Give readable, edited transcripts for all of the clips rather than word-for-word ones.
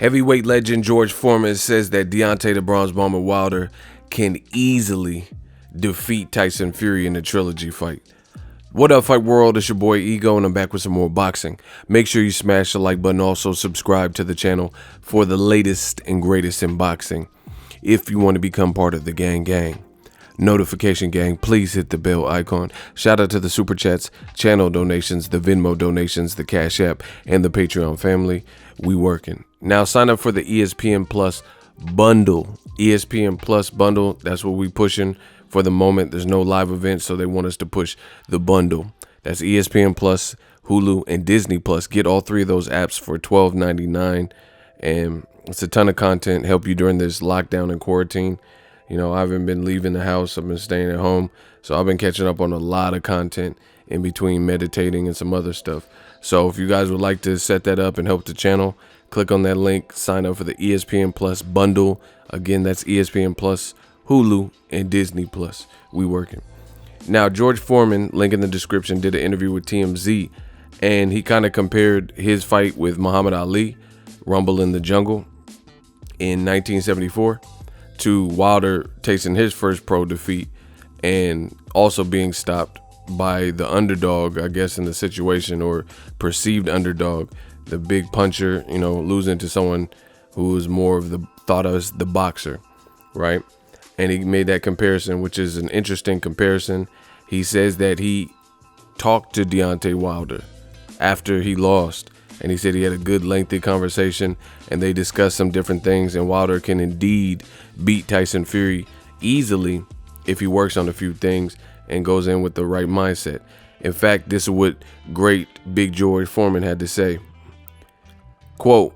Heavyweight legend George Foreman says that Deontay the Bronze Bomber Wilder can easily defeat Tyson Fury in the Trilogy fight. What up, Fight World? It's your boy Ego, and I'm back with some more boxing. Make sure you smash the like button. Also, subscribe to the channel for the latest and greatest in boxing. If you want to become part of the gang, notification gang, please hit the bell icon. Shout out to the super chats, channel donations, the Venmo donations, the Cash App, and the Patreon family. We working. Now sign up for the ESPN Plus bundle. ESPN Plus bundle, that's what we pushing for the moment. There's no live events, so they want us to push the bundle. That's ESPN Plus, Hulu, and Disney Plus. Get all three of those apps for $12.99, and it's a ton of content, help you during this lockdown and quarantine. You know, I haven't been leaving the house. I've been staying at home, so I've been catching up on a lot of content in between meditating and some other stuff. So if you guys would like to set that up and help the channel, click on that link, sign up for the ESPN Plus bundle. Again, that's ESPN Plus, Hulu, and Disney Plus. We working. Now, George Foreman, link in the description, did an interview with TMZ, and he kind of compared his fight with Muhammad Ali, Rumble in the Jungle, in 1974, to Wilder tasting his first pro defeat and also being stopped by the underdog, I guess, in the situation, or perceived underdog, the big puncher, you know, losing to someone who was more of the thought of as the boxer, right? And he made that comparison, which is an interesting comparison. He says that he talked to Deontay Wilder after he lost, and he said he had a good lengthy conversation and they discussed some different things, and Wilder can indeed beat Tyson Fury easily if he works on a few things and goes in with the right mindset. In fact, this is what great Big George Foreman had to say. Quote,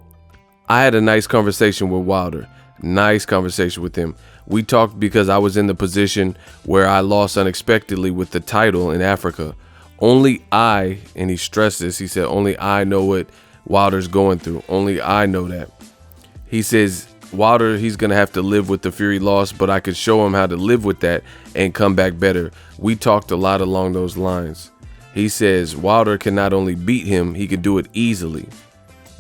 "I had a nice conversation with Wilder. Nice conversation with him. We talked because I was in the position where I lost unexpectedly with the title in Africa. Only I," and he stressed this, he said, "only I know what Wilder's going through. Only I know that." He says, Wilder, he's going to have to live with the Fury loss, but I could show him how to live with that and come back better. We talked a lot along those lines. He says Wilder can not only beat him, he can do it easily.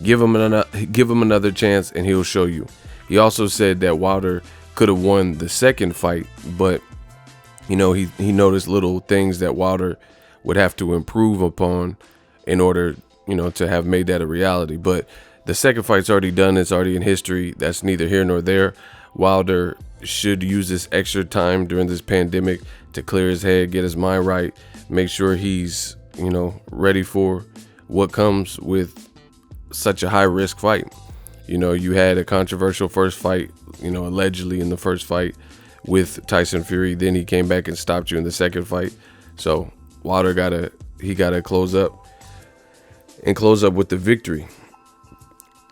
Give him another chance and he'll show you. He also said that Wilder could have won the second fight, but you know, he noticed little things that Wilder would have to improve upon in order, you know, to have made that a reality. But the second fight's already done. It's already in history. That's neither here nor there. Wilder should use this extra time during this pandemic to clear his head, get his mind right, make sure he's, you know, ready for what comes with such a high risk fight. You know, you had a controversial first fight, you know, allegedly in the first fight with Tyson Fury. Then he came back and stopped you in the second fight. So Wilder gotta close up with the victory.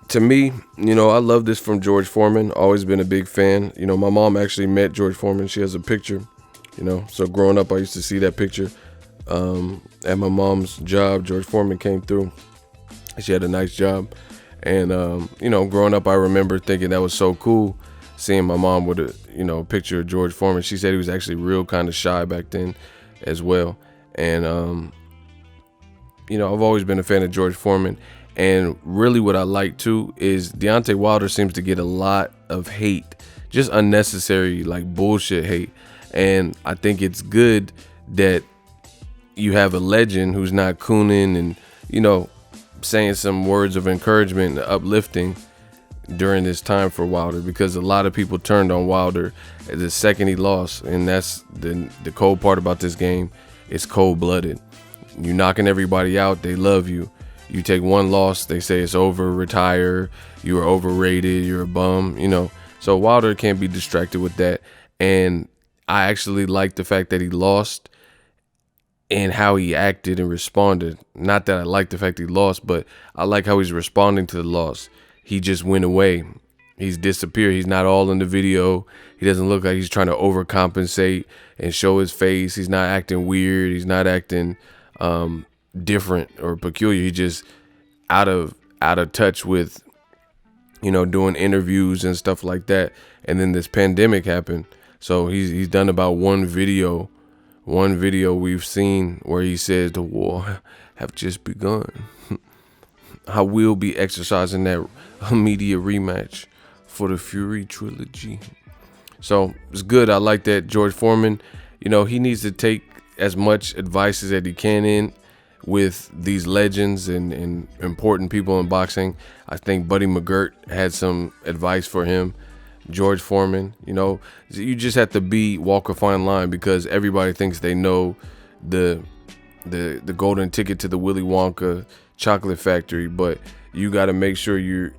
To me, you know, I love this from George Foreman. Always been a big fan. You know, my mom actually met George Foreman. She has a picture, you know. So growing up, I used to see that picture. At my mom's job, George Foreman came through. She had a nice job. And, you know, growing up, I remember thinking that was so cool, seeing my mom with a, you know, picture of George Foreman. She said he was actually real kind of shy back then as well. And, you know, I've always been a fan of George Foreman. And really what I like too is Deontay Wilder seems to get a lot of hate, just unnecessary, like bullshit hate. And I think it's good that you have a legend who's not cooning and, you know, saying some words of encouragement and uplifting during this time for Wilder, because a lot of people turned on Wilder the second he lost. And that's the cold part about this game. It's cold-blooded. You're knocking everybody out. They love you. You take one loss, they say it's over, retire, you are overrated, you're a bum, you know. So Wilder can't be distracted with that. And I actually like the fact that he lost and how he acted and responded. Not that I like the fact he lost, but I like how he's responding to the loss. He just went away. He's disappeared. He's not all in the video. He doesn't look like he's trying to overcompensate and show his face. He's not acting weird. He's not acting different or peculiar. He just out of touch with, you know, doing interviews and stuff like that. And then this pandemic happened, so he's done about one video we've seen where he says the war have just begun. I will be exercising that immediate rematch for the Fury Trilogy. So it's good. I like that. George Foreman, he needs to take as much advice as that he can in with these legends and important people in boxing. I think Buddy McGirt had some advice for him. George Foreman, you just have to walk a fine line, because everybody thinks they know the golden ticket to the Willy Wonka chocolate factory, but you got to make sure you're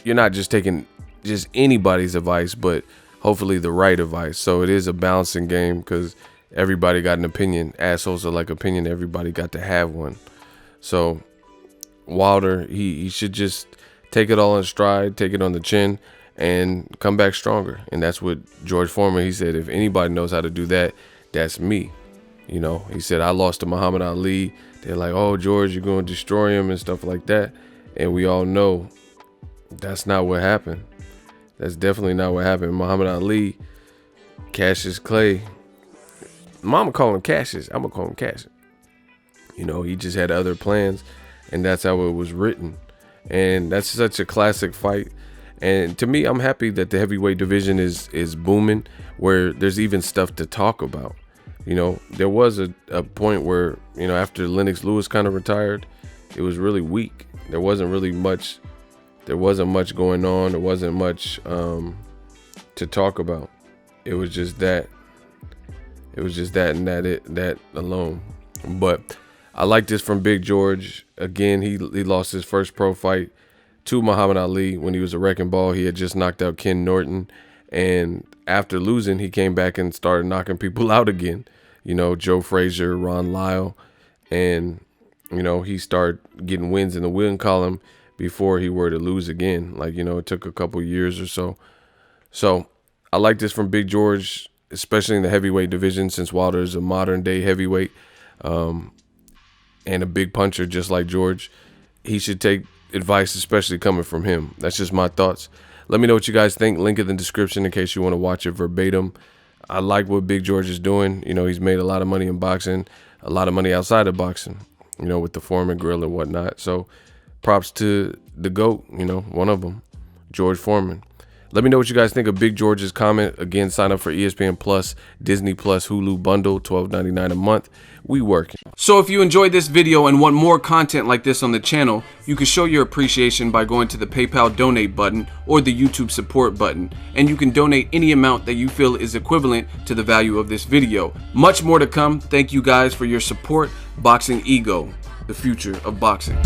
not just taking just anybody's advice, but hopefully the right advice. So it is a balancing game, because everybody got an opinion. Assholes are like opinion. Everybody got to have one. So Wilder, he should just take it all in stride, take it on the chin, and come back stronger. And that's what George Foreman, he said, if anybody knows how to do that, that's me. He said, I lost to Muhammad Ali. They're like, oh, George, you're going to destroy him and stuff like that. And we all know that's not what happened. That's definitely not what happened. Muhammad Ali, Cassius Clay. Mama call him Cassius. I'm going to call him Cassius. He just had other plans, and that's how it was written. And that's such a classic fight. And to me, I'm happy that the heavyweight division is booming, where there's even stuff to talk about. There was a point where, after Lennox Lewis kind of retired, it was really weak. There wasn't much going on. There wasn't much to talk about. It was just that. That alone. But I like this from Big George. Again, he lost his first pro fight to Muhammad Ali when he was a wrecking ball. He had just knocked out Ken Norton, and after losing, he came back and started knocking people out again. Joe Frazier, Ron Lyle, and he started getting wins in the win column before he were to lose again. It took a couple years or so. So I like this from Big George, especially in the heavyweight division, since Wilder is a modern day heavyweight and a big puncher just like George. He should take advice, especially coming from him. That's just my thoughts. Let me know what you guys think. Link in the description in case you want to watch it verbatim. I like what Big George is doing. He's made a lot of money in boxing, a lot of money outside of boxing, with the Foreman grill and whatnot. So props to the GOAT, one of them, George Foreman. Let me know what you guys think of Big George's comment. Again, sign up for ESPN Plus, Disney Plus, Hulu bundle, $12.99 a month. We working. So if you enjoyed this video and want more content like this on the channel, you can show your appreciation by going to the PayPal donate button or the YouTube support button. And you can donate any amount that you feel is equivalent to the value of this video. Much more to come. Thank you guys for your support. Boxing Ego, the future of boxing.